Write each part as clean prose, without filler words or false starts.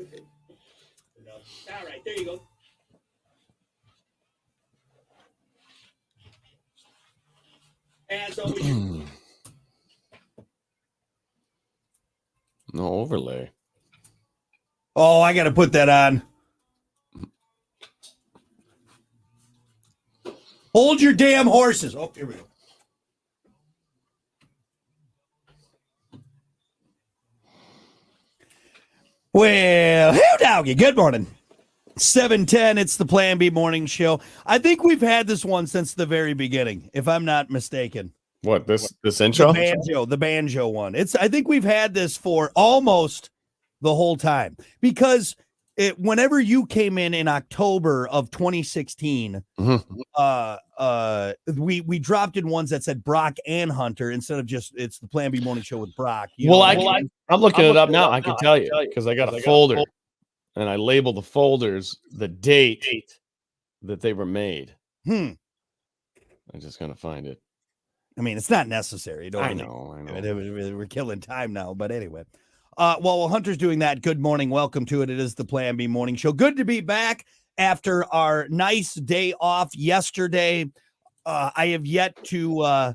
All right, there you go. As always. No overlay. Oh, I got to put that on. Hold your damn horses. Oh, here we go. Well, hey, doggy. Good morning. 7:10. It's the Plan B morning show. I think we've had this one since the very beginning, if I'm not mistaken. What, this intro? The banjo one. I think we've had this for almost the whole time because whenever you came in October of 2016, we dropped in ones that said Brock and Hunter instead of just it's the Plan B morning show with Brock. I'm looking it up now. I can tell you because I got a folder and I labeled the folders the date that they were made. I'm just gonna find it. I mean, it's not necessary. I know. We're killing time now, but anyway. While Hunter's doing that, good morning. Welcome to it. It is the Plan B morning show. Good to be back after our nice day off yesterday. I have yet to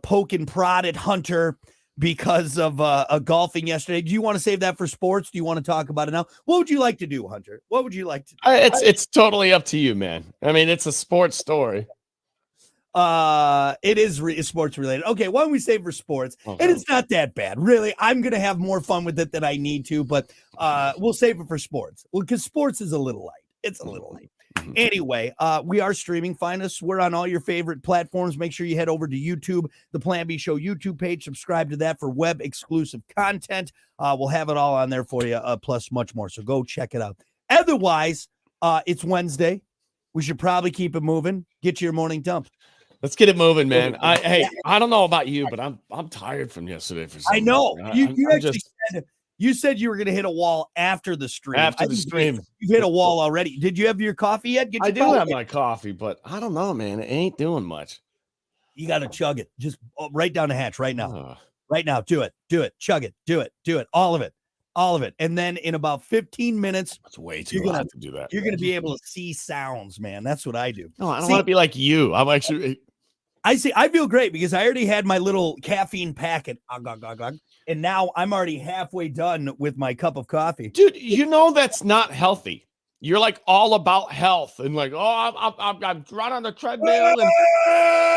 poke and prod at Hunter because of golfing yesterday. Do you want to save that for sports? Do you want to talk about it now? What would you like to do, Hunter? What would you like to do? It's totally up to you, man. I mean, it's a sports story. It is sports related. Okay, why don't we save for sports? Okay. And it's not that bad, really. I'm gonna have more fun with it than I need to, but we'll save it for sports. Well, because sports is a little light. It's a little light. Anyway, we are streaming. Find us. We're on all your favorite platforms. Make sure you head over to YouTube, the Plan B Show YouTube page. Subscribe to that for web exclusive content. We'll have it all on there for you, plus much more. So go check it out. Otherwise, it's Wednesday. We should probably keep it moving. Get your morning dump. Let's get it moving, man. I don't know about you, but I'm tired from yesterday for some I know. reason. You said you were going to hit a wall after the stream. Stream. You hit a wall already. Did you have your coffee yet? I do have my coffee, but I don't know, man. It ain't doing much. You got to chug it. Just right down the hatch right now. Right now. Do it. Chug it. Do it. All of it. And then in about 15 minutes, it's way too hot to do that. You're going to be able to see sounds, man. That's what I do. No, I don't want to be like you. I'm actually... I feel great because I already had my little caffeine packet, and now I'm already halfway done with my cup of coffee. Dude, you know that's not healthy. You're like all about health and like, I'm run on the treadmill,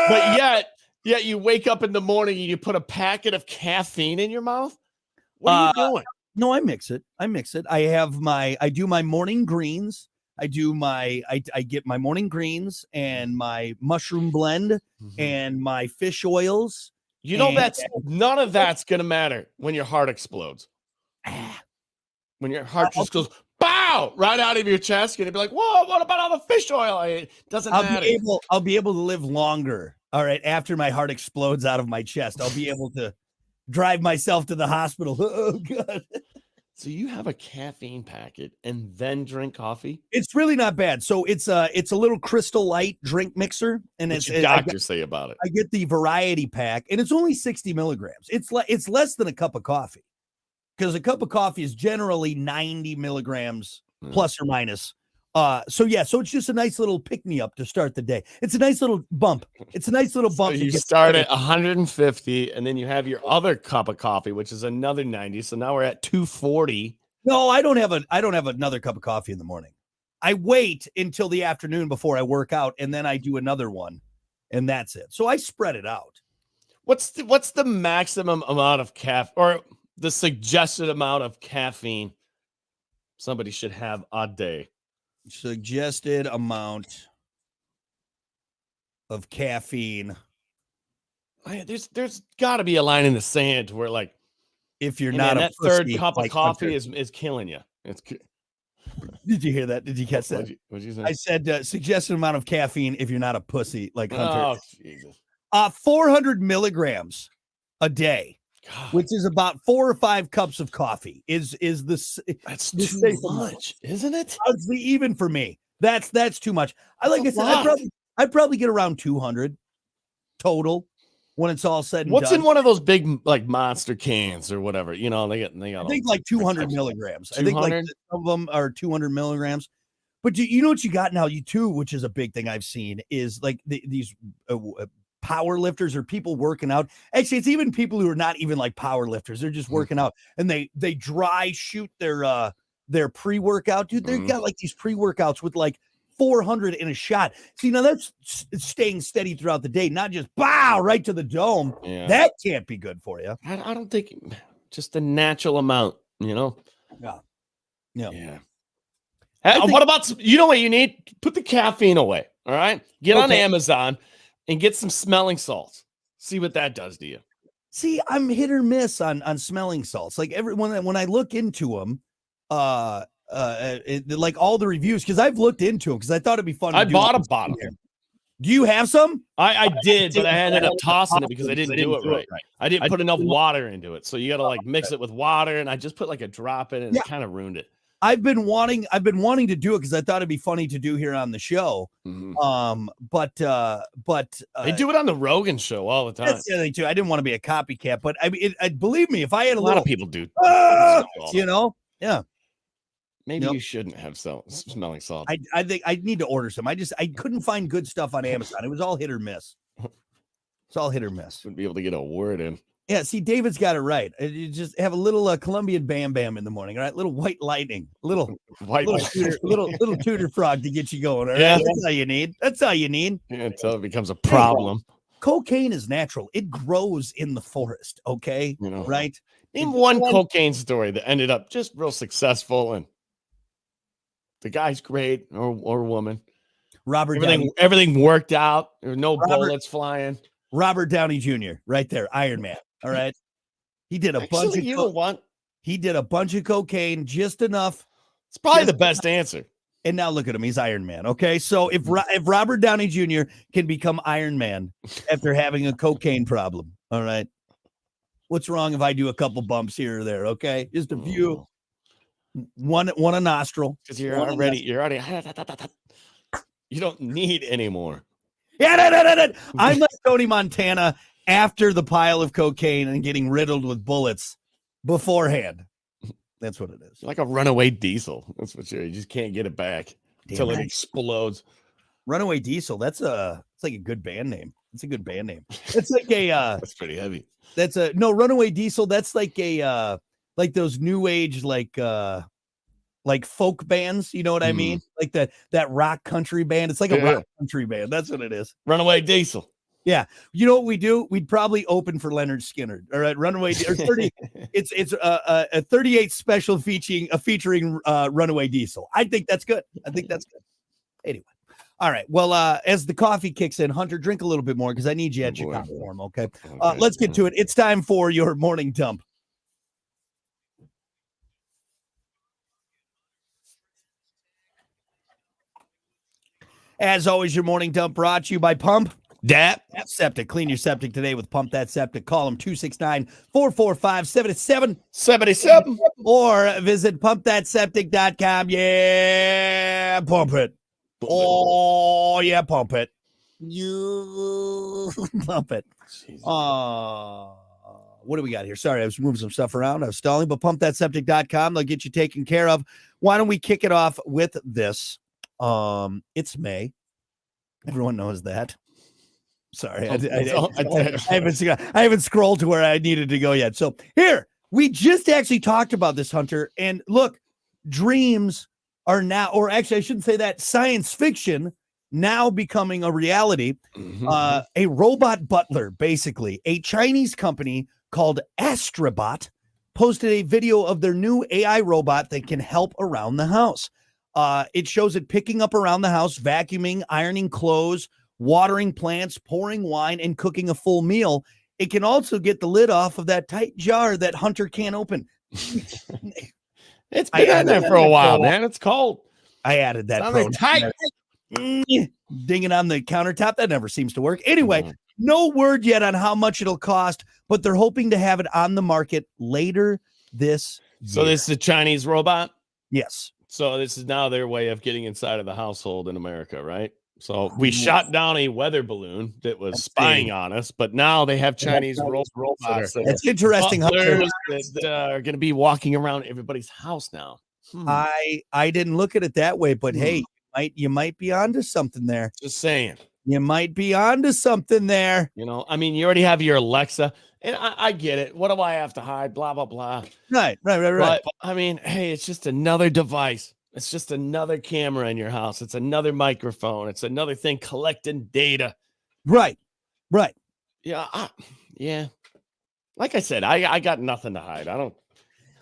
but yet you wake up in the morning and you put a packet of caffeine in your mouth. What are you doing? No, I mix it. I do my morning greens. I get my morning greens and my mushroom blend and my fish oils. You know, none of that's going to matter when your heart explodes. When your heart just goes, bow, right out of your chest. You're going to be like, whoa, what about all the fish oil? It doesn't matter. I'll be able to live longer. All right. After my heart explodes out of my chest, I'll be able to drive myself to the hospital. Oh, God. So you have a caffeine packet and then drink coffee? It's really not bad. So it's a little Crystal Light drink mixer, and What's your doctor say about it? I get the variety pack, and it's only 60 milligrams. It's less than a cup of coffee, because a cup of coffee is generally 90 milligrams plus or minus. So it's just a nice little pick me up to start the day. It's a nice little bump. So you start at 150, and then you have your other cup of coffee, which is another 90. So now we're at 240. No, I don't have another cup of coffee in the morning. I wait until the afternoon before I work out, and then I do another one, and that's it. So I spread it out. What's the maximum amount of or the suggested amount of caffeine somebody should have a day? Suggested amount of caffeine. There's got to be a line in the sand where, like, if you're not that third cup of coffee is killing you. Did you hear that? Did you catch that? What'd you say? I said suggested amount of caffeine if you're not a pussy like Hunter. Oh, Jesus. 400 milligrams a day. God. Which is about 4 or 5 cups of coffee. That's too much, isn't it? Honestly, even for me, that's too much. I probably get around 200 total. when it's all said and What's done. in one of those big like monster cans or whatever? You know, they got. I think like 200 milligrams. I think like 200? some of them are 200 milligrams. But you know what you got now, you too, which is a big thing I've seen, is like these power lifters or people working out. Actually, it's even people who are not even like power lifters. They're just working out, and they dry shoot their pre-workout. Dude, they've got like these pre-workouts with like 400 in a shot. See, now that's staying steady throughout the day, not just right to the dome. Yeah. That can't be good for you. I don't think just the natural amount, you know? Yeah. Hey, what about you know what you need? Put the caffeine away. All right. Get on Amazon and get some smelling salts. See what that does to you. See, I'm hit or miss on smelling salts. Like when I look into them, like all the reviews, because I've looked into them because I thought it'd be fun. I bought a bottle. Do you have some? I did, but I ended up tossing it because I didn't do it right. I didn't put enough water into it. So you got to like mix it with water, and I just put like a drop in it, and it kind of ruined it. I've been wanting to do it because I thought it'd be funny to do here on the show. But they do it on the Rogan show all the time. That's the other thing too. I didn't want to be a copycat, but I mean, believe me, if I had a lot of people do, you know, yeah. Maybe you shouldn't have smelling salt. I think I need to order some. I couldn't find good stuff on Amazon. It was all hit or miss. It's all hit or miss. Wouldn't be able to get a word in. Yeah, see, David's got it right. You just have a little Colombian Bam Bam in the morning, all right? Little white lightning, little tutor frog to get you going. All right, that's all you need. That's all you need. Yeah, until it becomes a problem. Cocaine is natural. It grows in the forest. Okay, you know, right? Name one cocaine story that ended up just real successful and the guy's great or woman. Everything worked out. There were no bullets flying. Robert Downey Jr. right there, Iron Man. All right. He did a bunch of He did a bunch of cocaine, just enough. It's probably the best answer. And now look at him. He's Iron Man. Okay. So if Robert Downey Jr. can become Iron Man after having a cocaine problem, all right. What's wrong if I do a couple bumps here or there? Okay. Just a few. One a nostril. Because you're already you don't need any more. Yeah, I'm like Tony Montana after the pile of cocaine and getting riddled with bullets beforehand. That's what it is. Like a runaway diesel. That's what you just can't get it back until it explodes. Runaway Diesel. It's like a good band name. It's a good band name. It's like a that's pretty heavy. That's a no Runaway Diesel. That's like a like those new age like folk bands, you know what I mean? Like that rock country band. It's like a rock country band. That's what it is. Runaway Diesel. Yeah. You know what we do? We'd probably open for Leonard Skinner. All right, Runaway or 30. it's a 38 special featuring Runaway Diesel. I think that's good. Anyway. All right. Well, as the coffee kicks in, Hunter, drink a little bit more because I need you at Chicago form. Okay. Let's get to it. It's time for your morning dump. As always, your morning dump brought to you by Pump That Septic. Clean your septic today with Pump That Septic. Call them 269-445-7777 or visit pumpthatseptic.com. Yeah, pump it. Oh, yeah, pump it. You pump it. What do we got here? Sorry, I was moving some stuff around. I was stalling, but pumpthatseptic.com. They'll get you taken care of. Why don't we kick it off with this? It's May. Everyone knows that. Sorry, I haven't scrolled to where I needed to go yet. So here, we just actually talked about this, Hunter. And look, dreams are now, or actually, I shouldn't say that, science fiction now becoming a reality. A robot butler, basically, a Chinese company called Astrobot, posted a video of their new AI robot that can help around the house. It shows it picking up around the house, vacuuming, ironing clothes, watering plants, pouring wine, and cooking a full meal. It can also get the lid off of that tight jar that Hunter can't open. It's been in there for a while, man. It's cold. I added that. Tight. Dinging on the countertop. That never seems to work. Anyway, no word yet on how much it'll cost, but they're hoping to have it on the market later this year. So this is a Chinese robot? Yes. So this is now their way of getting inside of the household in America, right? So we shot down a weather balloon that was spying on us, but now they have Chinese robots. That's interesting. Butlers that are going to be walking around everybody's house now. I didn't look at it that way, but hey, you might be onto something there. Just saying. You might be onto something there. You know, I mean, you already have your Alexa, and I get it. What do I have to hide? Blah, blah, blah. Right. But, I mean, hey, it's just another device. It's just another camera in your house. It's another microphone. It's another thing collecting data. Right. Yeah. Yeah. Like I said, I got nothing to hide. I don't.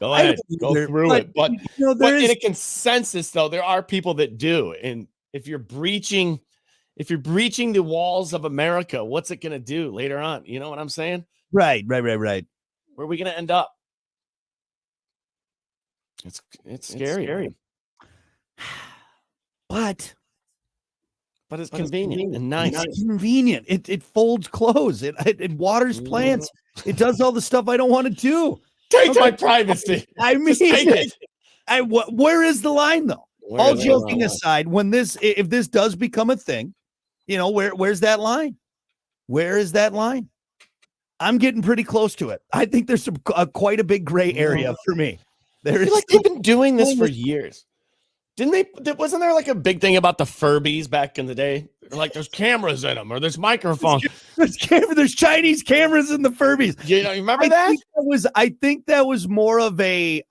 Go ahead. Go through it. But, but in a consensus, though, there are people that do. And if you're breaching the walls of America, what's it going to do later on? You know what I'm saying? Right. Where are we going to end up? It's scary. But it's convenient and nice. It's convenient. It folds clothes. It waters plants. It does all the stuff I don't want to do. Take my privacy. I mean, take it. Where is the line, though? All joking aside, if this does become a thing, you know, where's that line? Where is that line? I'm getting pretty close to it. I think there's quite a big gray area for me. They've been doing this for years. Wasn't there like a big thing about the Furbies back in the day? Like there's cameras in them or there's microphones. There's Chinese cameras in the Furbies. You remember that? I think that was more of a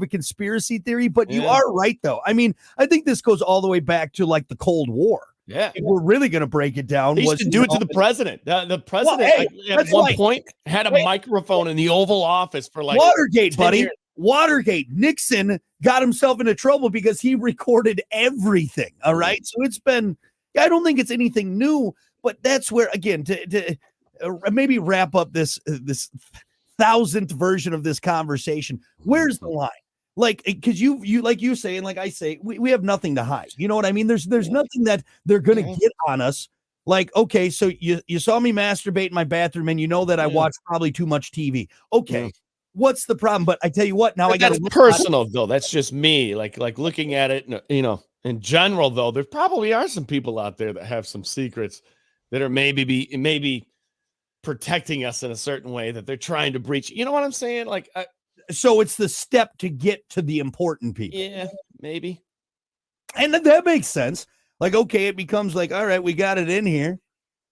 conspiracy theory, but you are right though. I mean, I think this goes all the way back to like the Cold War. Yeah. If we're really going to break it down. They used to do it to the president. The president at one point had a microphone in the Oval Office for like Watergate, buddy. years. Watergate. Nixon got himself into trouble because he recorded everything. All right. So it's been, I don't think it's anything new, but that's where, again, to maybe wrap up this 1000th version of this conversation. Where's the line? Like, because you like you say, and like I say, we have nothing to hide. You know what I mean? There's nothing that they're going to get on us. Like, okay, so you saw me masturbate in my bathroom and you know that I watch probably too much TV. Okay. What's the problem? But I tell you what, now I got personal though. That's just me. Like looking at it, you know, in general though, there probably are some people out there that have some secrets that are maybe protecting us in a certain way that they're trying to breach. You know what I'm saying? Like, so it's the step to get to the important people. Yeah, maybe. And that makes sense. Like, okay, it becomes like, all right, we got it in here.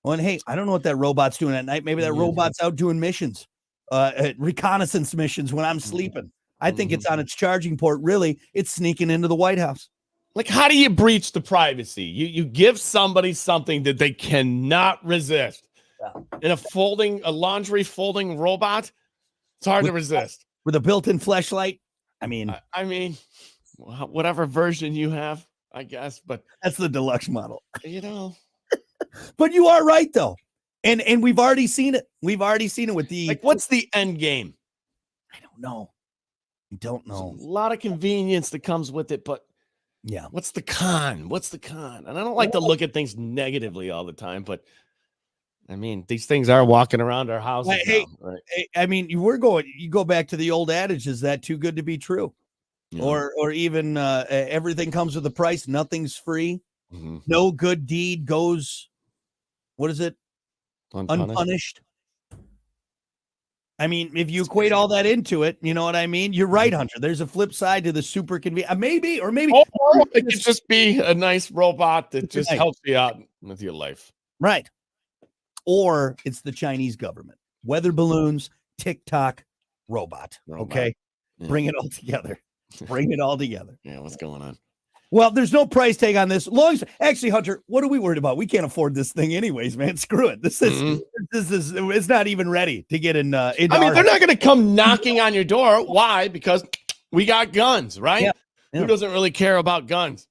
Well, and hey, I don't know what that robot's doing at night. Maybe that robot's out doing missions. Reconnaissance missions when I'm sleeping. I think it's on its charging port. Really, it's sneaking into the White House. Like, how do you breach the privacy? You give somebody something that they cannot resist. In a laundry folding robot, it's hard to resist. With a built-in fleshlight. I mean, whatever version you have, I guess, but that's the deluxe model. You know. But you are right though. And we've already seen it. We've already seen it with the what's the end game? I don't know. I don't know. There's a lot of convenience that comes with it, but what's the con? And I don't like to look at things negatively all the time, but I mean, these things are walking around our houses. Right? I mean, you go back to the old adage, is that too good to be true? Yeah. Or even everything comes with a price. Nothing's free. Mm-hmm. No good deed goes, what is it? Unpunished. I mean, if you equate all that into it, you know what I mean? You're right, Hunter. There's a flip side to the super convenient. Maybe. Or it could just be a nice robot that just helps you out with your life. Right. Or it's the Chinese government. Weather balloons, TikTok, robot. Okay. Yeah. Bring it all together. Bring it all together. Yeah, what's going on? Well, there's no price tag on this. Actually, Hunter, what are we worried about? We can't afford this thing anyways, man. Screw it. This is it's not even ready to get in. I mean, they're not going to come knocking on your door. Why? Because we got guns, right? Yeah. Who doesn't really care about guns?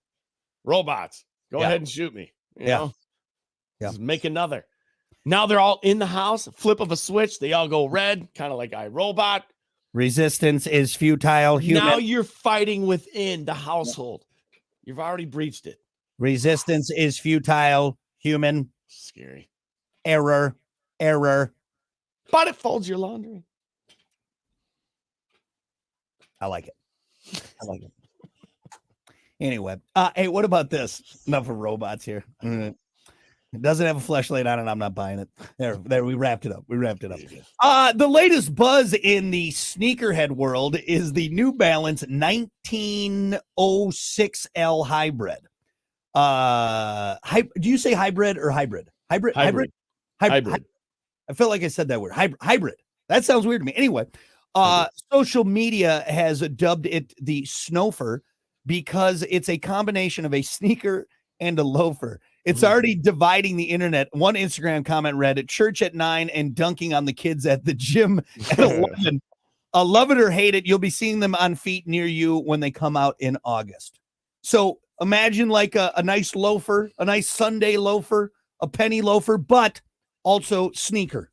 Robots. Go ahead and shoot me. You know? Just make another. Now they're all in the house. Flip of a switch. They all go red, kind of like iRobot. Resistance is futile. Human. Now you're fighting within the household. You've already breached it. Resistance is futile. Human. Scary. Error. But it folds your laundry. I like it. Anyway, hey, what about this? Enough of robots here. It doesn't have a fleshlight on it. I'm not buying it. There. We wrapped it up. The latest buzz in the sneakerhead world is the New Balance 1906L hybrid. Do you say hybrid or hybrid? Hybrid. I felt like I said that word. Hybrid. That sounds weird to me. Anyway, social media has dubbed it the Snowfer because it's a combination of a sneaker and a loafer. It's already dividing the internet. One Instagram comment read, at church at 9 and dunking on the kids at the gym at 11. Love it or hate it, you'll be seeing them on feet near you when they come out in August. So imagine like a nice loafer, a nice Sunday loafer, a penny loafer, but also sneaker.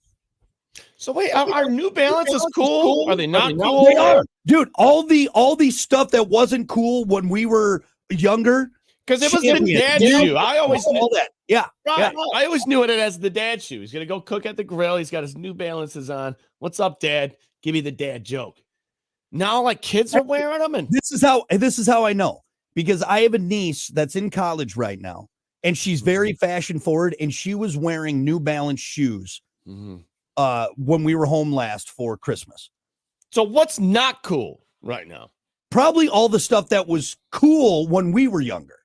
So wait, are New Balances cool? Are they not cool? They are. Dude, all the stuff that wasn't cool when we were younger. Because it was the dad shoe. I always knew that. Yeah. Right. Yeah. I always knew it as the dad shoe. He's gonna go cook at the grill. He's got his New Balances on. What's up, Dad? Give me the dad joke. Now, like kids are wearing them, and this is how I know, because I have a niece that's in college right now, and she's very fashion forward, and she was wearing New Balance shoes when we were home last for Christmas. So what's not cool right now? Probably all the stuff that was cool when we were younger.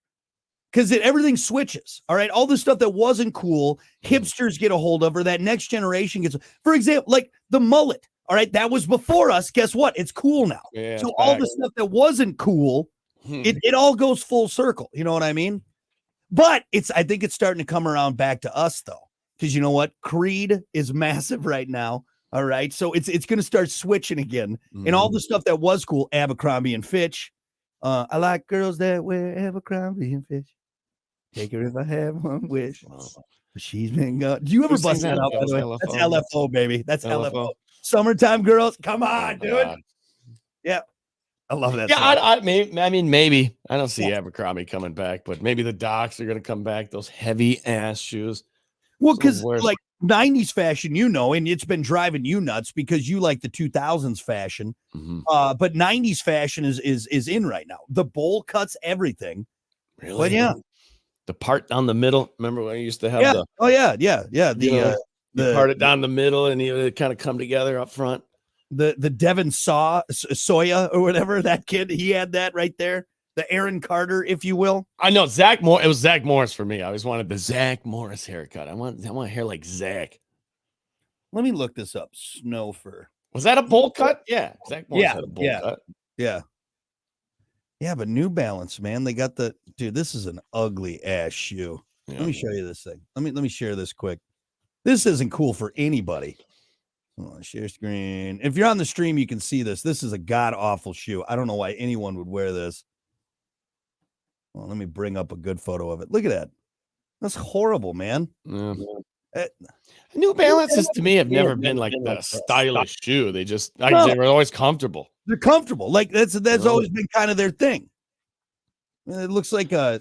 Because everything switches, all right? All the stuff that wasn't cool, hipsters get a hold of, or that next generation gets. For example, like the mullet, all right? That was before us. Guess what? It's cool now. Yeah, so all the stuff that wasn't cool, it all goes full circle. You know what I mean? But I think it's starting to come around back to us, though. Because you know what? Creed is massive right now, all right? So it's going to start switching again. And all the stuff that was cool, Abercrombie and Fitch. I like girls that wear Abercrombie and Fitch. Take her if I have one wish. She's been gone. Do you ever bust that out, by the way? LFO. That's LFO, baby. That's LFO. Summertime girls. Come on, dude. Yeah. I love that. Yeah, I mean, maybe. I don't see Abercrombie coming back, but maybe the Docs are going to come back. Those heavy ass shoes. Well, because like 90s fashion, and it's been driving you nuts because you like the 2000s fashion. But 90s fashion is in right now. The bowl cuts, everything. Really? But yeah. The part down the middle. Remember when I used to have the part it down the middle and it kind of come together up front. The Devin Soya or whatever, that kid, he had that right there. The Aaron Carter, if you will. I know Zach Moore. It was Zach Morris for me. I always wanted the Zach Morris haircut. I want hair like Zach. Let me look this up. Snowfer. Was that a bowl cut? Yeah. Zach Morris had a bowl cut. Yeah. Yeah, but New Balance, man, they got dude, this is an ugly ass shoe. Yeah. Let me show you this thing. Let me share this quick. This isn't cool for anybody. Hold on, share screen. If you're on the stream, you can see this. This is a god awful shoe. I don't know why anyone would wear this. Well, let me bring up a good photo of it. Look at that. That's horrible, man. Yeah. New Balances to me have never been like the stylish shoe. They just they were always comfortable. They're comfortable. Like that's always been kind of their thing. It looks like a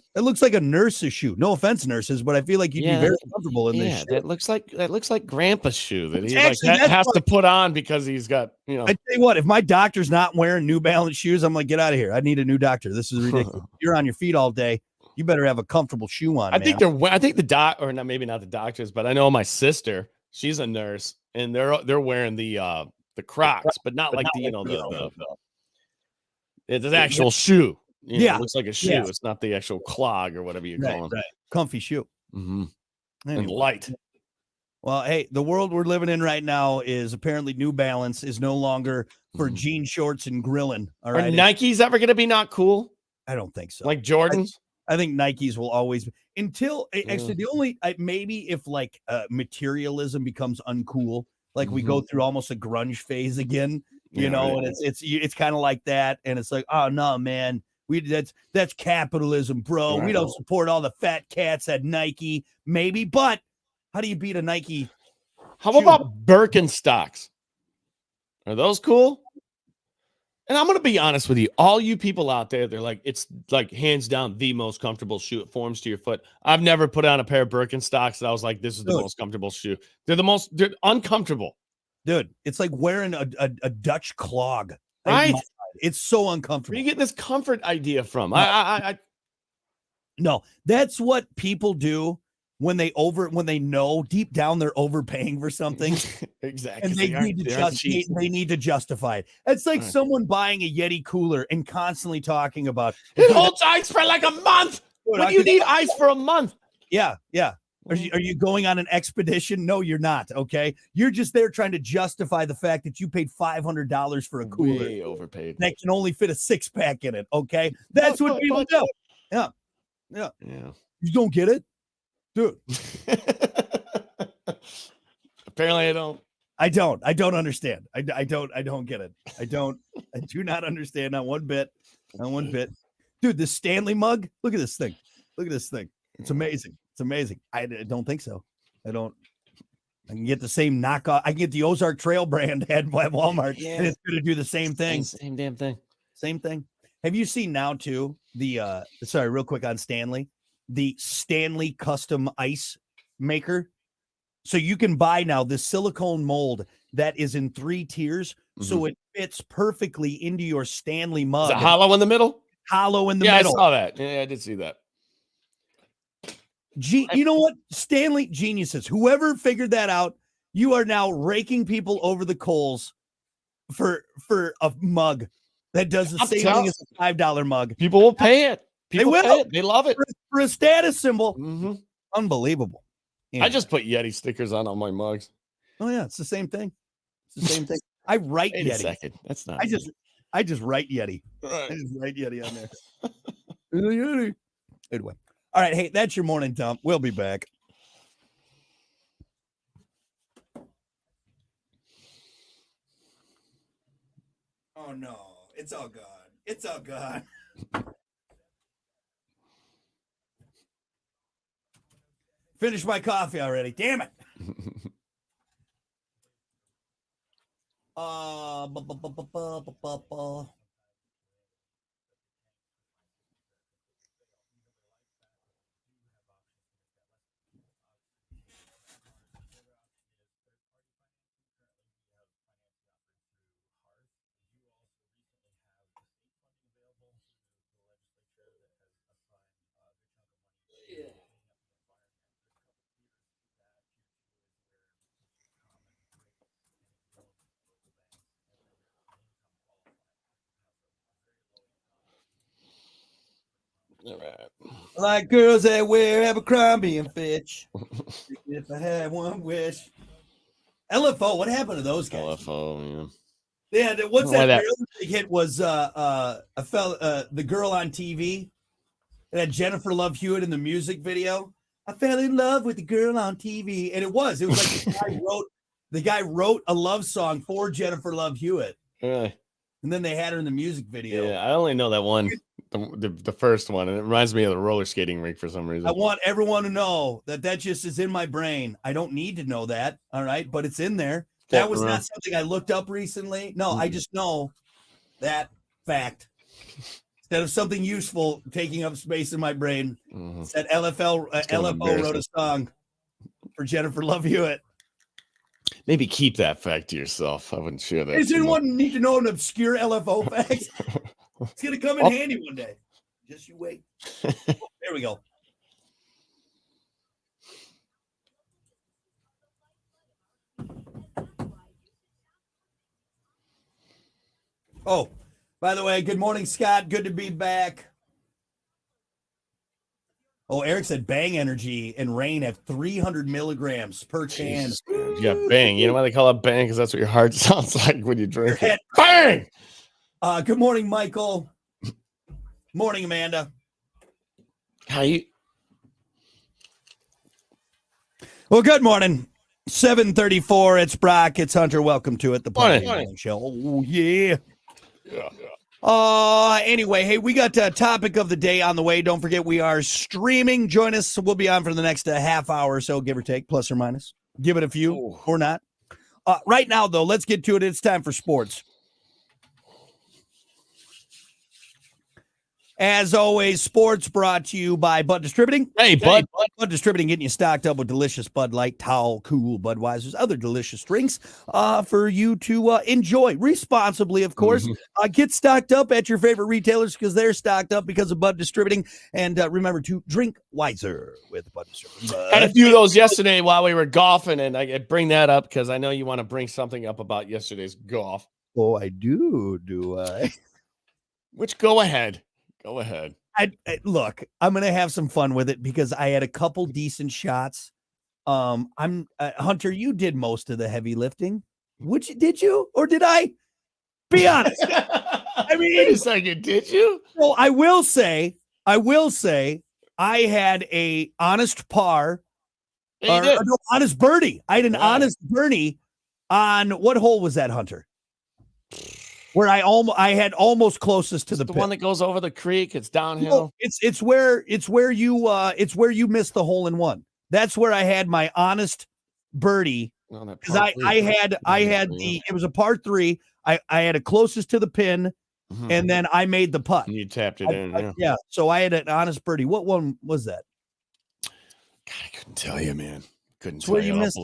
nurse's shoe. No offense, nurses, but I feel like you'd be very comfortable in this. That looks like Grandpa's shoe that he has to put on because he's got. I tell you what, if my doctor's not wearing New Balance shoes, I'm like, get out of here. I need a new doctor. This is ridiculous. You're on your feet all day. You better have a comfortable shoe on. I think maybe not the doctors, but I know my sister. She's a nurse, and they're wearing the Crocs, but not like it's an actual shoe. It looks like a shoe. It's not the actual clog or whatever you call them. Right. Comfy shoe. Anyway. And light. Well, hey, the world we're living in right now is apparently New Balance is no longer for jean shorts and grilling. All right. Are Nike's ever going to be not cool? I don't think so. Like Jordans? I think Nikes will always be until actually the only maybe if like materialism becomes uncool, like we go through almost a grunge phase again, and it's kind of like that, and it's like, oh no, man, that's capitalism, bro. We don't support all the fat cats at Nike, maybe, but how do you beat a Nike? How about Birkenstocks? Are those cool? And I'm going to be honest with you. All you people out there, they're like, it's like hands down the most comfortable shoe. It forms to your foot. I've never put on a pair of Birkenstocks that I was like, this is the most comfortable shoe. They're uncomfortable. Dude, it's like wearing a Dutch clog. Right? It's so uncomfortable. Where are you getting this comfort idea from? I No, that's what people do when they know deep down they're overpaying for something. Exactly. And they need to justify it. It's like someone buying a Yeti cooler and constantly talking about it holds ice for like a month. What do you need ice for a month? Yeah. Are you going on an expedition? No, you're not. Okay, you're just there trying to justify the fact that you paid $500 for a cooler. Way overpaid. That can only fit a 6-pack in it. Okay, that's what people do. Yeah. You don't get it, dude. Apparently, I don't. I don't understand. I don't get it. I do not understand. Not one bit. Dude, this Stanley mug. Look at this thing. It's amazing. I don't think so. I can get the same knockoff. I can get the Ozark Trail brand at Walmart, and it's going to do the same thing. Same damn thing. Same thing. Have you seen now too sorry, real quick on Stanley, the Stanley custom ice maker? So you can buy now this silicone mold that is in 3 tiers, so it fits perfectly into your Stanley mug. Is it hollow in the middle? Hollow in the middle. I saw that. Yeah, I did see that. You know what? Stanley geniuses. Whoever figured that out, you are now raking people over the coals for a mug that does the same thing as a $5 mug. People will pay it. They will. They love it. For a status symbol. Unbelievable. Yeah. I just put Yeti stickers on all my mugs. Oh yeah, it's the same thing. I write Wait Yeti. A second. That's not. I just write Yeti. Right. I just write Yeti on there. Yeti. Anyway. All right. Hey, that's your morning dump. We'll be back. Oh no, it's all gone. Finished my coffee already. Damn it. All right. Like girls that wear Abercrombie and Fitch. If I had one wish. LFO, what happened to those guys? LFO, yeah. What's that real big hit was the girl on TV that had Jennifer Love Hewitt in the music video. I fell in love with the girl on TV. And it was like the guy wrote a love song for Jennifer Love Hewitt. Really? And then they had her in the music video. Yeah, I only know that one, the first one, and it reminds me of the roller skating rink for some reason. I want everyone to know that just is in my brain. I don't need to know that, all right? But it's in there. That was not something I looked up recently. No, I just know that fact. Instead of something useful taking up space in my brain, that LFO wrote a song for Jennifer Love Hewitt. Maybe keep that fact to yourself. I wouldn't share that. Does anyone need to know an obscure LFO fact? It's going to come in handy one day. Just you wait. There we go. Oh, by the way, good morning, Scott. Good to be back. Oh, Eric said Bang Energy and Rain have 300 milligrams per can. Yeah, Bang. You know why they call it Bang? Because that's what your heart sounds like when you drink it. Bang! Good morning, Michael. Morning, Amanda. How you? Well, good morning. 7:34. It's Brock. It's Hunter. Welcome to it. The morning show. Oh, yeah. Anyway, hey, we got a topic of the day on the way. Don't forget we are streaming. Join us. We'll be on for the next half hour or so, give or take, plus or minus. Give it a few or not. Right now, though, let's get to it. It's time for sports. As always, sports brought to you by Bud Distributing. Hey, Bud. Bud Distributing, getting you stocked up with delicious Bud Light, Tall, Cool, Budweiser's, other delicious drinks for you to enjoy responsibly, of course. Get stocked up at your favorite retailers because they're stocked up because of Bud Distributing. And remember to drink wiser with Bud Distributing. Had a few of those yesterday while we were golfing, and I bring that up because I know you want to bring something up about yesterday's golf. Oh, I do I? Which, go ahead. Go ahead. Look, I'm gonna have some fun with it because I had a couple decent shots. Hunter, you did most of the heavy lifting. Did you or did I? Be honest. I mean, wait a second, did you? Well, I will say, I had a honest par, honest birdie. I had an honest birdie on what hole was that, Hunter? Where I had almost closest to the one that goes over the creek. It's downhill. No, it's where you missed the hole in one. That's where I had my honest birdie because I had it was a par 3. I had it closest to the pin, and then I made the putt. And you tapped it in. Yeah. So I had an honest birdie. What one was that? God, I couldn't tell you, man. Couldn't It's tell where you. you missed.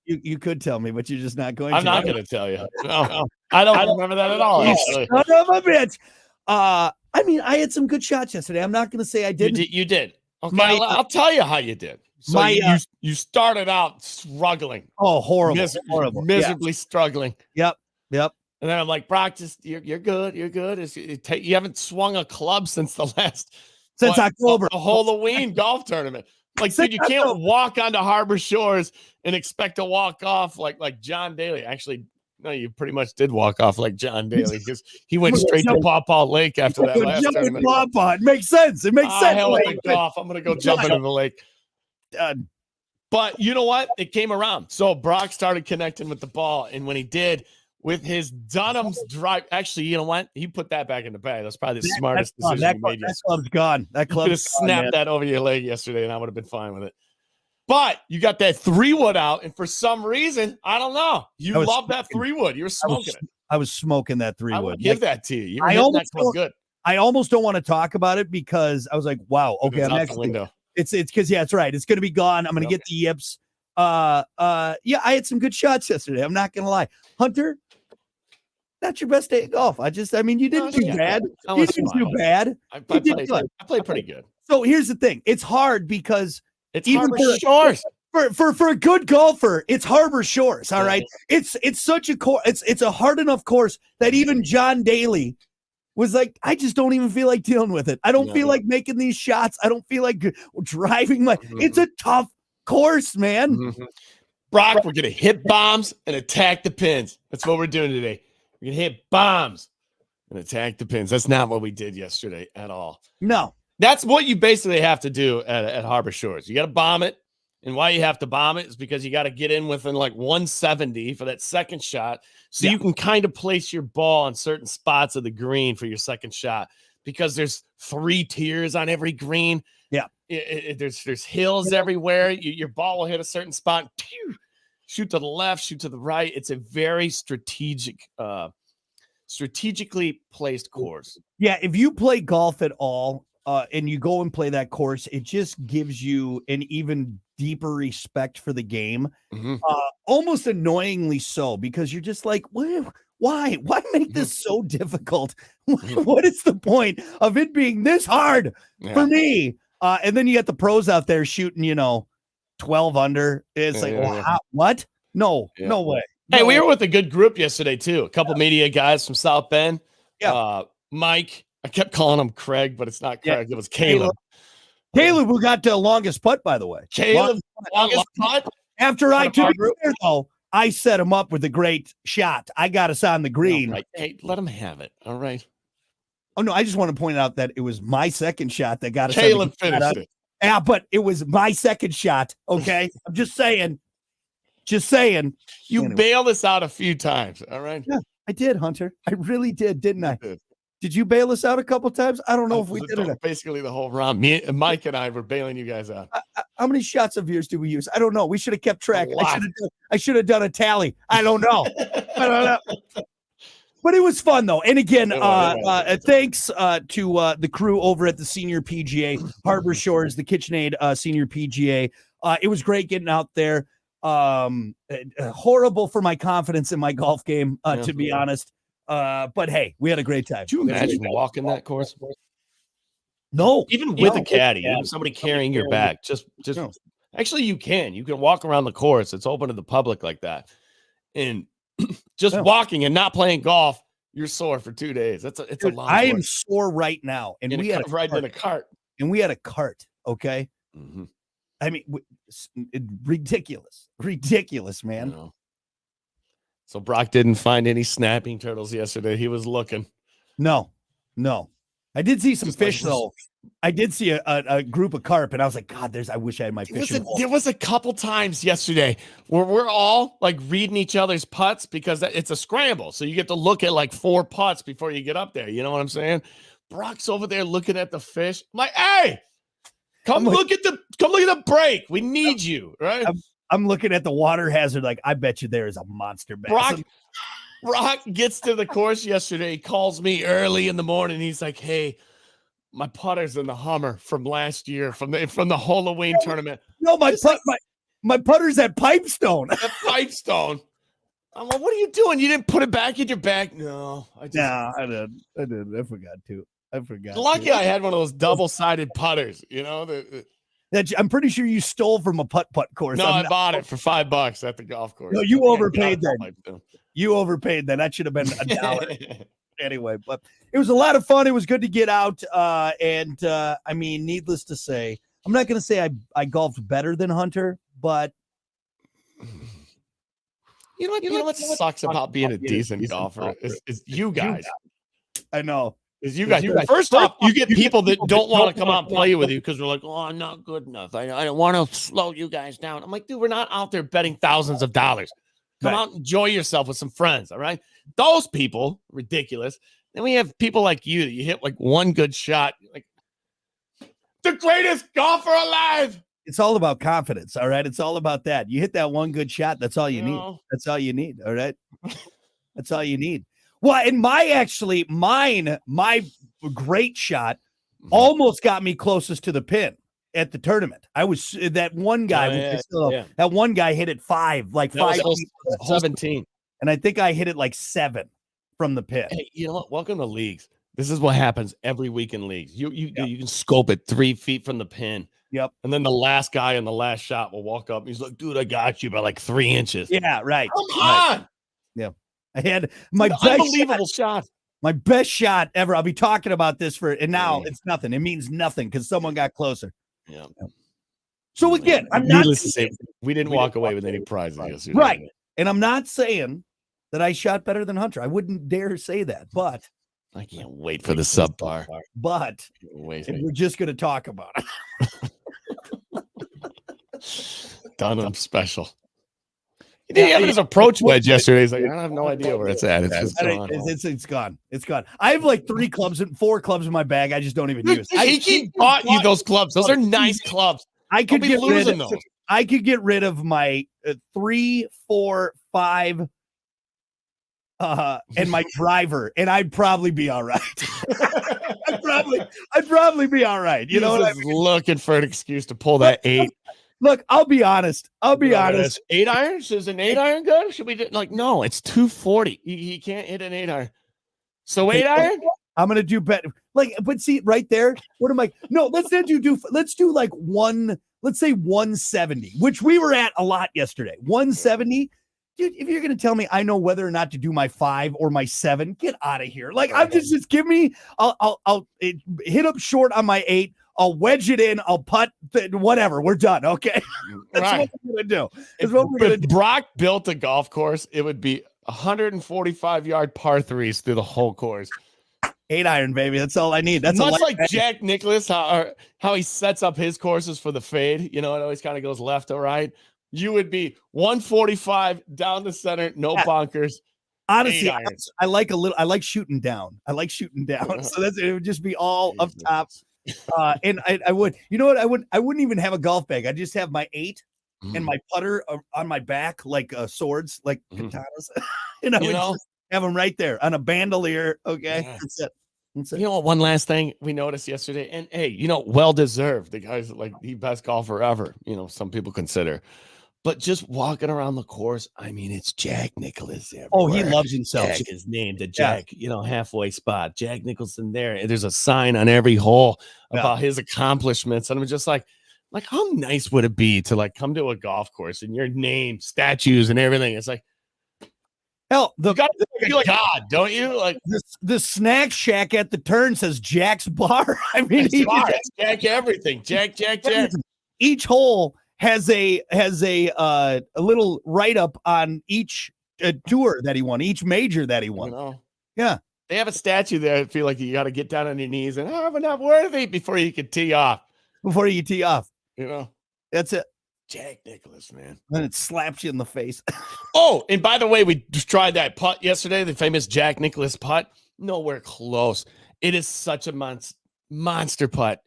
You could tell me, but you're just not going to. I'm not going to tell you. No, I don't remember that at all. Actually. Son of a bitch. I mean, I had some good shots yesterday. I'm not going to say I didn't. You did. Okay, I'll tell you how you did. So you started out struggling. Oh, horrible. Miserably struggling. Yep. And then I'm like, Brock, just you're good. You're good. You haven't swung a club since October, the Halloween golf tournament. Like, dude, you can't walk onto Harbor Shores and expect to walk off like John Daly. Actually, no, you pretty much did walk off like John Daly because he went straight to Paw Paw Lake after that last tournament. It makes sense. It makes sense. Hell with the golf. I'm gonna go jump into the lake. But you know what? It came around. So Brock started connecting with the ball, and when he did, with his Dunham's drive, actually, you know what? He put that back in the bag. That's probably the smartest decision he made. That club's gone. That club could have snapped that over your leg yesterday, and I would have been fine with it. But you got that 3-wood out, and for some reason, I don't know. You love that 3-wood. You were smoking it. I was smoking that 3-wood. I would give that to you. You were good. I almost don't want to talk about it because I was like, wow, okay, I'm actually window. It's because it's right. It's going to be gone. I'm going to get the yips. I had some good shots yesterday. I'm not going to lie. Hunter, not your best day of golf. You didn't do bad. You didn't do bad. I played pretty good. So here's the thing. It's hard because it's Harbor Shores. For a good golfer, it's Harbor Shores. All right. It's such a course. It's a hard enough course that even John Daly was like, I just don't even feel like dealing with it. I don't feel like making these shots. I don't feel like driving it's a tough course, man. Brock, we're going to hit bombs and attack the pins. That's what we're doing today. We're going to hit bombs and attack the pins. That's not what we did yesterday at all. No. That's what you basically have to do at Harbor Shores. You got to bomb it. And why you have to bomb it is because you got to get in within like 170 for that second shot. So you can kind of place your ball on certain spots of the green for your second shot because there's 3 tiers on every green. Yeah. There's hills everywhere. Your ball will hit a certain spot. Shoot to the left, shoot to the right. It's a very strategically placed course. Yeah. If you play golf at all, and you go and play that course, it just gives you an even deeper respect for the game. Almost annoyingly so, because you're just like, why make this so difficult? What is the point of it being this hard for me? And then you got the pros out there shooting, 12 under. It's what? No way. Hey, we were with a good group yesterday too. A couple media guys from South Bend. Mike. I kept calling him Craig, but it's not Craig. It was Caleb. Caleb, who got the longest putt, by the way. Caleb, longest putt. After I took it, though, I set him up with a great shot. I got us on the green. Right. Hey, let him have it. All right. Oh, no, I just want to point out that it was my second shot that got us. Caleb finished it. Yeah, but it was my second shot. Okay. I'm just saying. You bailed us out a few times. All right. Yeah, I did, Hunter. I really did, didn't I? Did you bail us out a couple times? I don't know if we did it. Basically the whole round. Mike and I were bailing you guys out. How many shots of yours did we use? I don't know. We should have kept track. I should have done a tally. I don't know. But it was fun though. And again, It was. thanks to the crew over at the Senior PGA, Harbor Shores, the KitchenAid Senior PGA. It was great getting out there. Horrible for my confidence in my golf game, to be honest. But hey, we had a great time. Could you imagine walking that course? No, even with a caddy, even somebody carrying your bag. Just No. actually, you can walk around the course. It's open to the public like that, and just walking and not playing golf, you're sore for 2 days. It's a long. I am sore right now, and we had riding in a cart, and we had a cart. Okay, mm-hmm. I mean, ridiculous, man. So Brock didn't find any snapping turtles yesterday. He was looking. No. I did see some fish though. I did see a group of carp, and I was like, God, I wish I had my fishing pole. There was a couple times yesterday where we're all like reading each other's putts because it's a scramble. So you get to look at like 4 putts before you get up there. You know what I'm saying? Brock's over there looking at the fish. I'm like, hey, come look at the break. We need you, right? I'm looking at the water hazard. Like, I bet you there is a monster bass. Brock gets to the course yesterday. He calls me early in the morning. He's like, hey, my putter's in the Hummer from last year, from the Halloween tournament. No, my putter's at Pipestone. At Pipestone. I'm like, what are you doing? You didn't put it back in your bag? No, I did. I forgot to. Lucky I had one of those double-sided putters, that I'm pretty sure you stole from a putt course. No, I bought it for $5 at the golf course. No, you overpaid that. You overpaid that. That should have been $1. Anyway, but it was a lot of fun. It was good to get out. And I mean, needless to say, I'm not going to say I golfed better than Hunter, but you know what sucks about being a decent golfer is you guys. I know. Is you guys. First off, you get people that don't want to come out and play with you because they're like, oh, I'm not good enough. I don't want to slow you guys down. I'm like, dude, we're not out there betting thousands of dollars. Come out and enjoy yourself with some friends, all right? Those people, ridiculous. Then we have people like you that you hit like one good shot, like the greatest golfer alive. It's all about confidence, all right? It's all about that. You hit that one good shot, that's all you need. That's all you need, all right? That's all you need. Well, and my great shot almost got me closest to the pin at the tournament. I was that one guy. That one guy hit it 17, and I think I hit it like 7 from the pin. Hey, you know what? Welcome to leagues. This is what happens every week in leagues. You can scope it 3 feet from the pin. Yep. And then the last guy in the last shot will walk up. And he's like, "Dude, I got you by like 3 inches." Yeah, right. Come on. Yeah. I had my best unbelievable shot. My best shot ever. I'll be talking about this and now it's nothing. It means nothing because someone got closer. Yeah. So again, I'm not to say we didn't walk away with any prizes yesterday. Right. And I'm not saying that I shot better than Hunter. I wouldn't dare say that, but I can't wait for the subpar. But we're just going to talk about it. Dunham special. He didn't have his approach wedge yesterday. He's like, I have no idea where it's at. It's gone. It's gone. I have like 4 clubs in my bag. I just don't even use. He bought you those clubs. Those are nice clubs. I could get losing those. I could get rid of my 3, 4, 5, and my driver, and I'd probably be all right. I'd probably be all right. You know what I mean? Looking for an excuse to pull that 8. Look, I'll be honest. 8 irons? Is an 8 iron good? Should we do no, it's 240. He can't hit an 8 iron. So 8 iron? I'm gonna do better. But see right there. What am I? No, let's not do. Let's do like let's say 170, which we were at a lot yesterday. 170. Dude, if you're gonna tell me I know whether or not to do my 5 or my 7, get out of here. Like I'm just give me. I'll hit up short on my 8. I'll wedge it in. I'll putt. Whatever. We're done. Okay. That's what we're gonna do. If Brock built a golf course, it would be 145-yard par 3s through the whole course. 8 iron, baby. That's all I need. That's much like Jack Nicklaus, how he sets up his courses for the fade. You know, it always kind of goes left to right. You would be 145 down the center, no bunkers. Honestly, I like shooting down. So it would just be all up top. And I would, you know what? I wouldn't even have a golf bag. I just have my 8 and my putter on my back, like swords, like katanas. And Have them right there on a bandolier. Okay. Yes. That's it. That's it. You know what? One last thing we noticed yesterday, and hey, well deserved. The guy's like the best golfer ever. Some people consider, but just walking around the course, I mean, it's Jack Nicklaus everywhere. Oh, he loves himself. Jack is named the Jack, halfway spot. Jack Nicholson there. And there's a sign on every hole about his accomplishments, and I'm just like, how nice would it be to like come to a golf course and your name, statues, and everything? It's like. Hell, you got to feel like God, don't you? Like the snack shack at the turn says Jack's Bar. I mean, Jack everything. Jack. Each hole has a little write up on each tour that he won, each major that he won. Yeah, they have a statue there. I feel like you got to get down on your knees and have enough worthy before you can tee off. That's it. Jack Nicklaus, man. Then it slaps you in the face. Oh, and by the way, we just tried that putt yesterday, the famous Jack Nicklaus putt. Nowhere close. It is such a monster putt.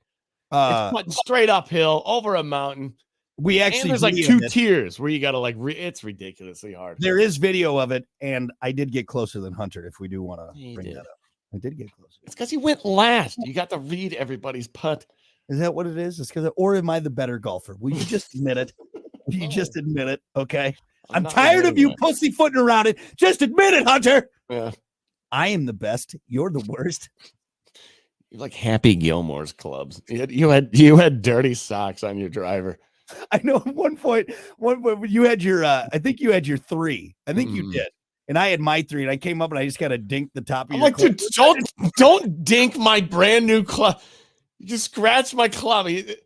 It's putting straight uphill over a mountain. There's like 2 tiers where you got to it's ridiculously hard. There is video of it, and I did get closer than Hunter if we do want to bring that up. I did get closer. It's because he went last. You got to read everybody's putt. Is that what it is? It's because, or am I the better golfer? Will you just admit it? Will you just admit it? Okay. I'm tired of you pussyfooting around it. Just admit it, Hunter. Yeah. I am the best. You're the worst. You're like Happy Gilmore's clubs. You had dirty socks on your driver. I know at one point you had your I think you had your 3. I think you did. And I had my 3, and I came up and I just got to dink the top of your club. Dude, don't dink my brand new club. You just scratched my club. He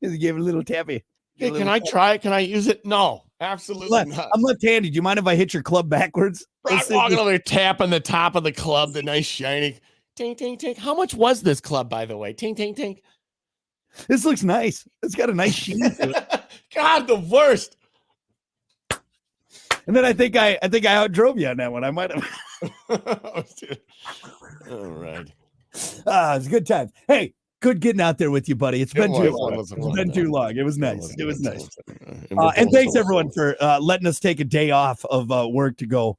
gave it a little tappy. Hey, can I try it? Can I use it? No, absolutely not. I'm left-handed. Do you mind if I hit your club backwards? I'm walking over there, tapping the top of the club, the nice shiny. Tink, tink, tink. How much was this club, by the way? Tink, tink, tink. This looks nice. It's got a nice sheen to it. God, the worst. And then I think I outdrove you on that one. I might have. All right. It's a good time. Hey, good getting out there with you, buddy. It's been too long. It's been too long. It was nice. It was nice. And thanks everyone for letting us take a day off of work to go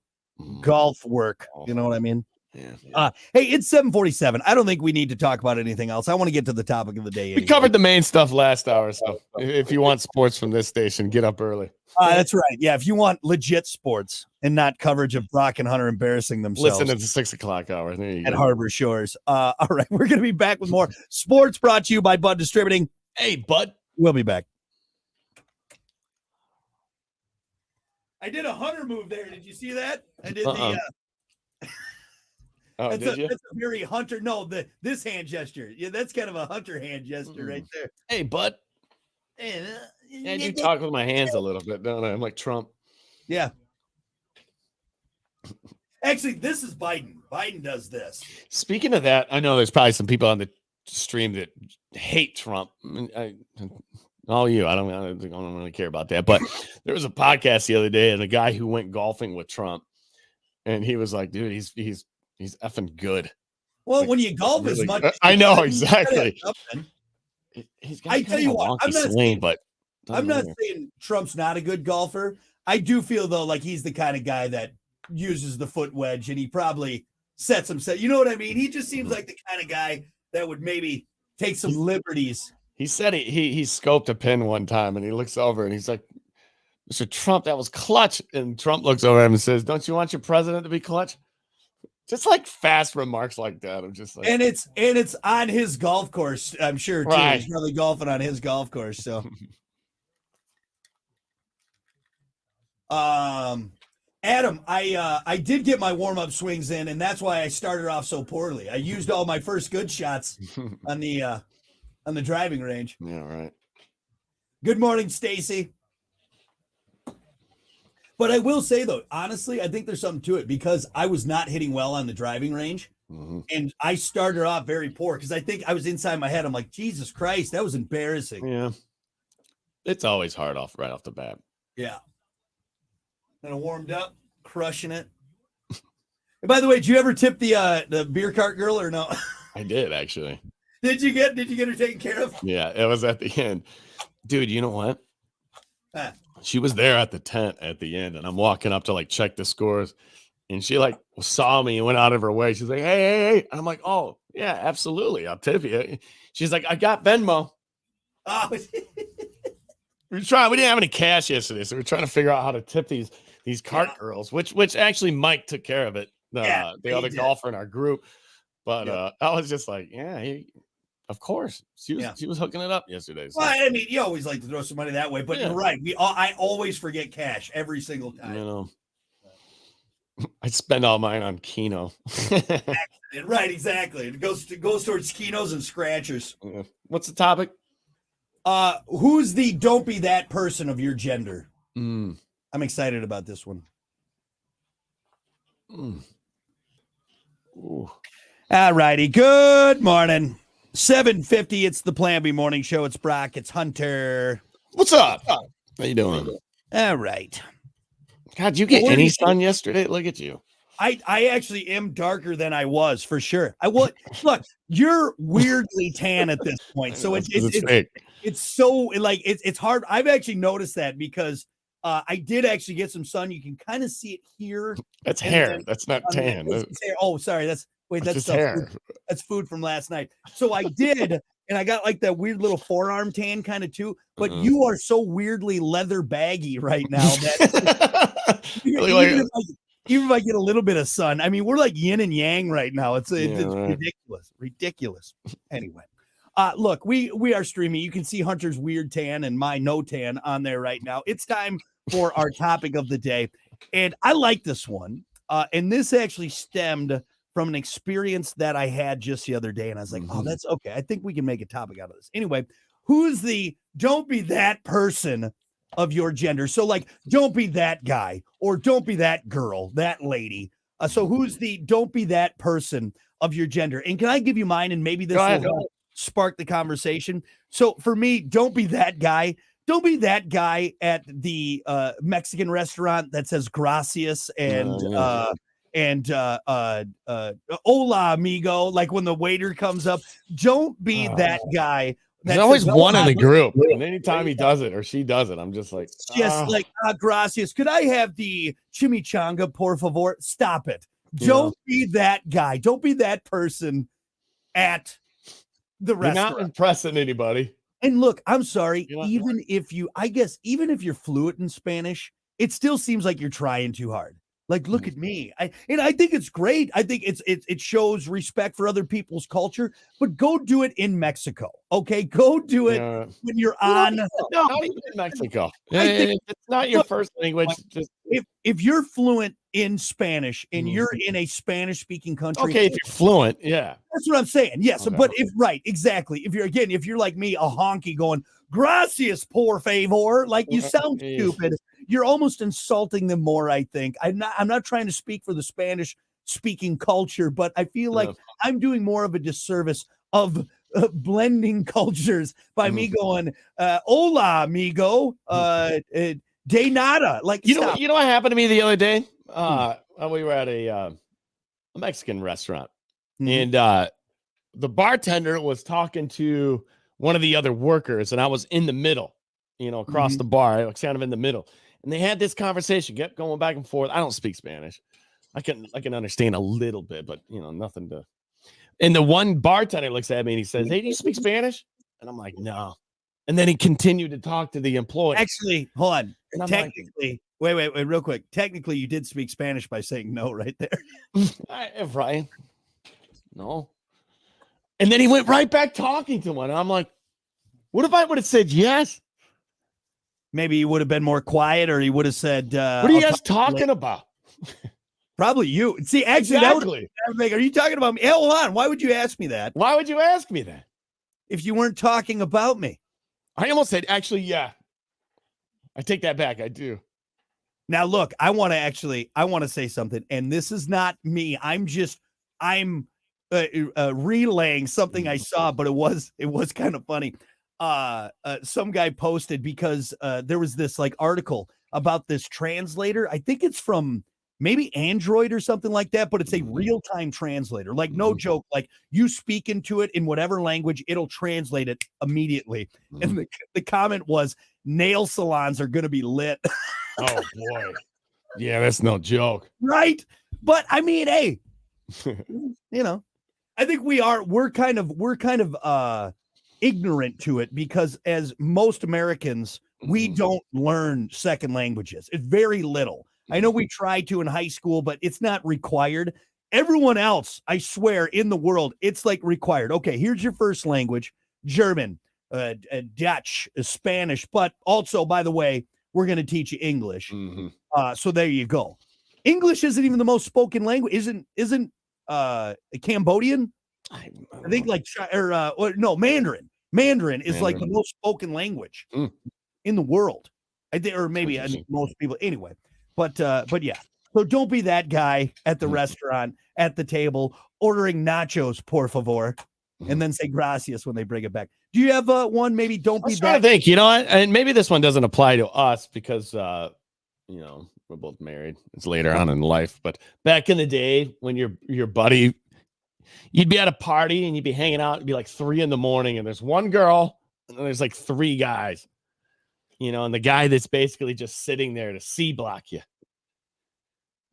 golf work. You know what I mean? Yeah. Hey, it's 7:47. I don't think we need to talk about anything else. I want to get to the topic of the day. We covered the main stuff last hour. So if you want sports from this station, get up early. That's right. Yeah. If you want legit sports and not coverage of Brock and Hunter embarrassing themselves. Listen to the 6 o'clock hour. There you at go. Harbor Shores. All right. We're going to be back with more sports brought to you by Bud Distributing. Hey, Bud. We'll be back. I did a Hunter move there. Did you see that? I did the. Oh, that's a very Hunter. No, this hand gesture. Yeah, that's kind of a Hunter hand gesture right there. Hey, Bud. Hey, I do talk with my hands a little bit, don't I? I'm like Trump. Yeah. Actually, this is Biden. Biden does this. Speaking of that, I know there's probably some people on the stream that hate Trump. All you. I don't really care about that. But there was a podcast the other day, and a guy who went golfing with Trump, and he was like, "Dude, he's effing good." Well, when you golf really as much, I know exactly. He's got I tell you what, I'm not matter. saying Trump's not a good golfer. I do feel though like he's the kind of guy that uses the foot wedge, and he probably sets himself. You know what I mean? He just seems like the kind of guy that would maybe take some liberties. He said he scoped a pin one time, and he looks over and he's like, "Mr. Trump, that was clutch." And Trump looks over at him and says, "Don't you want your president to be clutch?" Just like fast remarks like that. I'm just like, and it's on his golf course, I'm sure too. Right. He's probably golfing on his golf course. So, Adam, I did get my warm up swings in, and that's why I started off so poorly. I used all my first good shots on the driving range. Yeah, right. Good morning, Stacy. But I will say, though, honestly, I think there's something to it because I was not hitting well on the driving range. And I started off very poor because I think I was inside my head. I'm like, Jesus Christ, that was embarrassing. Yeah. It's always hard right off the bat. Yeah. Then I warmed up, crushing it. And by the way, did you ever tip the beer cart girl or no? I did, actually. Did you get her taken care of? Yeah, it was at the end. Dude, you know what? She was there at the tent at the end, and I'm walking up to like check the scores, And she like saw me and went out of her way. She's like, hey. And I'm like, oh, yeah, absolutely. I'll tip you. She's like, I got Venmo. Oh, We didn't have any cash yesterday, so we're trying to figure out how to tip these cart girls, which actually Mike took care of it, the other golfer in our group. But I was just like, of course. She was hooking it up yesterday. So. Well, I mean, you always like to throw some money that way, but you're right. I always forget cash every single time. You know, I spend all mine on Keno. Right, exactly. It goes towards Kenos and scratchers. What's the topic? Who's the don't be that person of your gender? I'm excited about this one. Ooh. All righty. Good morning. 7:50. It's the Plan B Morning Show. It's Brock. It's Hunter. What's up? How you doing? All right. God, did you get any sun yesterday? Look at you. I actually am darker than I was for sure. Look, you're weirdly tan at this point. So it's so like it's hard. I've actually noticed that because I did actually get some sun. You can kind of see it here. That's hair. That's not tan. Oh, sorry. That's just hair. That's food from last night. So I did, and I got like that weird little forearm tan kind of too. But you are so weirdly leather baggy right now that even if I get a little bit of sun, I mean, we're like yin and yang right now. It's ridiculous. Anyway, look, we are streaming. You can see Hunter's weird tan and my no tan on there right now. It's time for our topic of the day, and I like this one. And this actually stemmed from an experience that I had just the other day, and I was like, oh, that's okay. I think we can make a topic out of this. Anyway, who's the don't be that person of your gender? So like, don't be that guy or don't be that girl, that lady. So who's the don't be that person of your gender? And can I give you mine? And maybe this will spark the conversation. So for me, don't be that guy. Don't be that guy at the Mexican restaurant that says gracias and hola amigo, like when the waiter comes up. Don't be that guy. There's always one in the group, and anytime he does it or she does it, I'm just like, gracias. Could I have the chimichanga, por favor? Stop it. Don't be that guy. Don't be that person at the restaurant. You're not impressing anybody. And look, I'm sorry, even if you're fluent in Spanish, it still seems like you're trying too hard. Like, look at me. I think it's great. I think it shows respect for other people's culture, but go do it in Mexico. Okay. Go do it when you're on. No, not even in Mexico. It's not your first language. Just if you're fluent in Spanish and you're in a Spanish speaking country. Okay. If you're fluent. Yeah. That's what I'm saying. Yes. Okay. But exactly. If you're like me, a honky going, gracias, por favor. Like you sound stupid. You're almost insulting them more, I think. I'm not trying to speak for the Spanish speaking culture, but I feel like I'm doing more of a disservice of blending cultures by me going, hola, amigo, de nada. Like, you know what happened to me the other day? We were at a Mexican restaurant, and the bartender was talking to one of the other workers, and I was in the middle, across the bar. I was kind of in the middle. And they had this conversation, kept going back and forth. I don't speak Spanish. I can understand a little bit, but nothing to. And the one bartender looks at me and he says, "Hey, do you speak Spanish?" And I'm like, "No." And then he continued to talk to the employee. Actually, hold on. Technically, wait, real quick. Technically, you did speak Spanish by saying no right there. Right? No. And then he went right back talking to one. And I'm like, what if I would have said yes? Maybe he would have been more quiet, or he would have said, what are you guys talking about? Probably you. See, actually, exactly. Are you talking about me? Hey, hold on. Why would you ask me that? Why would you ask me that? If you weren't talking about me. I almost said, actually, yeah. I take that back. I do. Now, look, I want to say something, and this is not me. I'm relaying something I saw, but it was kind of funny. Some guy posted because there was this like article about this translator. I think it's from maybe Android or something like that, but it's a real-time translator. Like, no joke. Like, you speak into it in whatever language, it'll translate it immediately. And the comment was, nail salons are going to be lit. Oh boy. Yeah, that's no joke. Right? But I mean, hey, I think we're kind of ignorant to it because as most Americans, we don't learn second languages. It's very little. I know we try to in high school, but it's not required. Everyone else, I swear, in the world, it's like required. Okay, here's your first language, German, Dutch, Spanish, but also, by the way, we're going to teach you English. So there you go. English isn't even the most spoken language. Isn't Cambodian? I think Mandarin. Mandarin is like the most spoken language in the world. I think, or maybe most people anyway. But yeah. So don't be that guy at the restaurant at the table ordering nachos, por favor, and then say gracias when they bring it back. Do you have one? Maybe don't be that. I think what, and maybe this one doesn't apply to us because we're both married. It's later on in life, but back in the day when your buddy, you'd be at a party and you'd be hanging out. It'd be like 3 a.m. and there's one girl and then there's like 3 guys, and the guy that's basically just sitting there to C block you.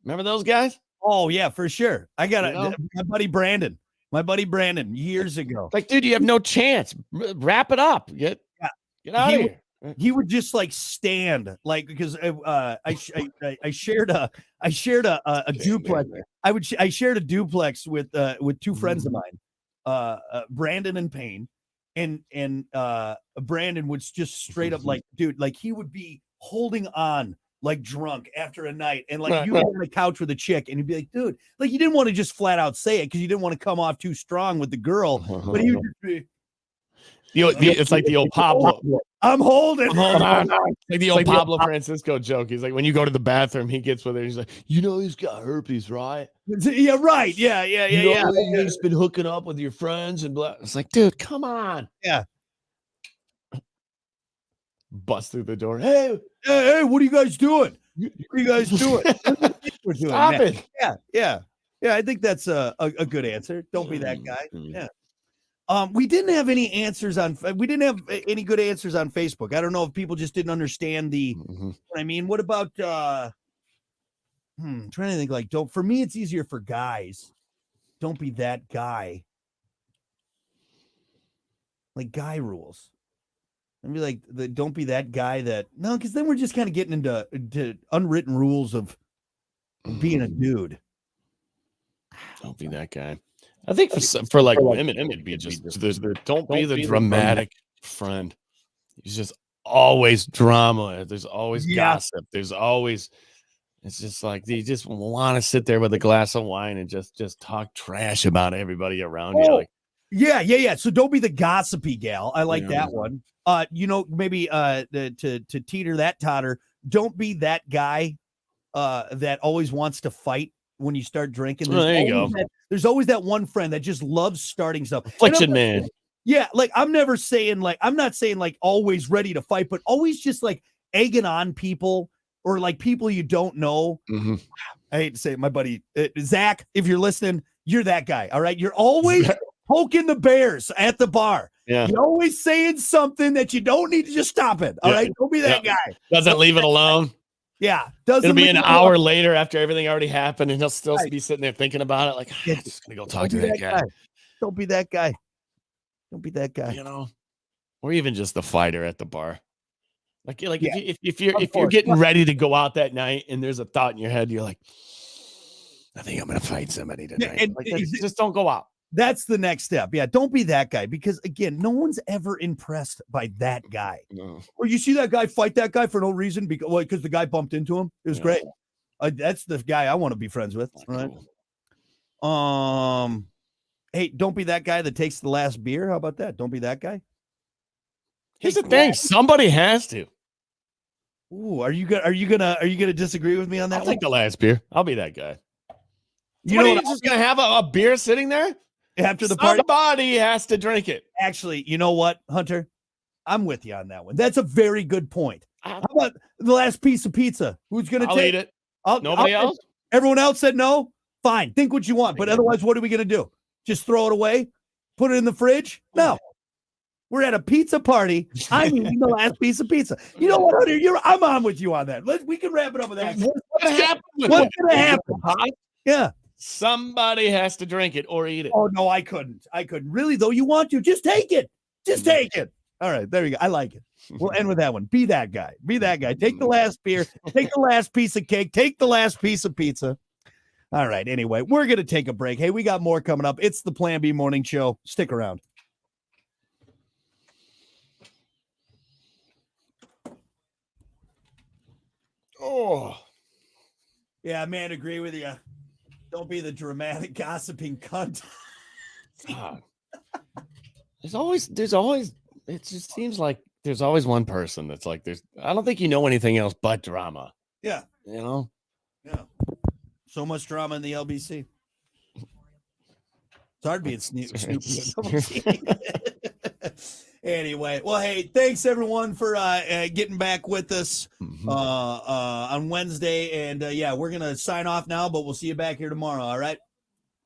Remember those guys? Oh yeah, for sure. I got my buddy Brandon years ago. Like, dude, you have no chance. Wrap it up. Get out of here. He would just like stand because I shared a duplex. I shared a duplex with 2 friends of mine, Brandon and Payne, and Brandon was just straight up like, dude, like he would be holding on like drunk after a night, and like you were on the couch with a chick, and you'd be like, dude, like you didn't want to just flat out say it because you didn't want to come off too strong with the girl, but he would just be. It's like the old Pablo. I'm holding on. Like the old Pablo Francisco joke. He's like, when you go to the bathroom, he gets with her. He's like, he's got herpes, right? Yeah, right. Yeah. He's been hooking up with your friends and blah. It's like, dude, come on. Yeah. Bust through the door. Hey, what are you guys doing? What are you guys doing? We're doing Stop it. Yeah. I think that's a good answer. Don't be that guy. Yeah. We didn't have any answers we didn't have any good answers on Facebook. I don't know if people just didn't understand what I mean. What about trying to think like for me it's easier for guys. Don't be that guy. Like guy rules. I'd be like don't be that guy because then we're just kind of getting into unwritten rules of being a dude. Don't be that guy. I think for like women, it'd be just don't be the dramatic friend. He's just always drama. There's always gossip. There's always. It's just like you just want to sit there with a glass of wine and just talk trash about everybody around you. Like, yeah. So don't be the gossipy gal. I like that one. Maybe to teeter that totter. Don't be that guy that always wants to fight. When you start drinking, there you go. There's always that one friend that just loves starting stuff. Affliction man. Yeah, like I'm not saying like always ready to fight, but always just like egging on people or like people you don't know. I hate to say it, my buddy Zach, if you're listening, you're that guy. All right, you're always poking the bears at the bar. Yeah, you're always saying something that you don't need to just stop it. All right, don't be that guy. Doesn't leave it alone. Yeah, it'll be an hour later after everything already happened, and he'll still be sitting there thinking about it. Like, I'm just gonna go talk to that guy. Don't be that guy. Don't be that guy. Or even just the fighter at the bar. If you're getting ready to go out that night, and there's a thought in your head, you're like, I think I'm gonna fight somebody tonight. Just don't go out. That's the next step. Yeah, don't be that guy because again, no one's ever impressed by that guy. No. Or you see that guy fight that guy for no reason because the guy bumped into him. It was great. That's the guy I want to be friends with. Right. Cool. Hey, don't be that guy that takes the last beer. How about that? Don't be that guy. Here's the thing: somebody has to. Ooh, are you gonna disagree with me on that? I'll take the last beer. I'll be that guy. You're just gonna have a beer sitting there after the party? Somebody has to drink it. Actually, you know what, Hunter? I'm with you on that one. That's a very good point. How about the last piece of pizza? Who's gonna take eat it? Nobody else? Everyone else said no? Fine. Think what you want. But otherwise, what are we gonna do? Just throw it away? Put it in the fridge? No. We're at a pizza party. I'm eating the last piece of pizza. You know what, Hunter? I'm on with you on that. We can wrap it up with that. What's gonna happen? What's gonna happen? Yeah. Somebody has to drink it or eat it. Oh, no, I couldn't. Really, though, you want to. Just take it. Just take it. All right, there you go. I like it. We'll end with that one. Be that guy. Be that guy. Take the last beer. Take the last piece of cake. Take the last piece of pizza. All right, anyway, we're going to take a break. Hey, we got more coming up. It's the Plan B Morning Show. Stick around. Oh. Yeah, man, agree with you. Don't be the dramatic gossiping cunt. God. There's always, it just seems like there's always one person that's like, I don't think you know anything else but drama. Yeah. You know? Yeah. So much drama in the LBC. It's hard being Snoopy. Anyway, well, hey, thanks everyone for getting back with us on Wednesday. And yeah, we're going to sign off now, but we'll see you back here tomorrow. All right.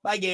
Bye, gang.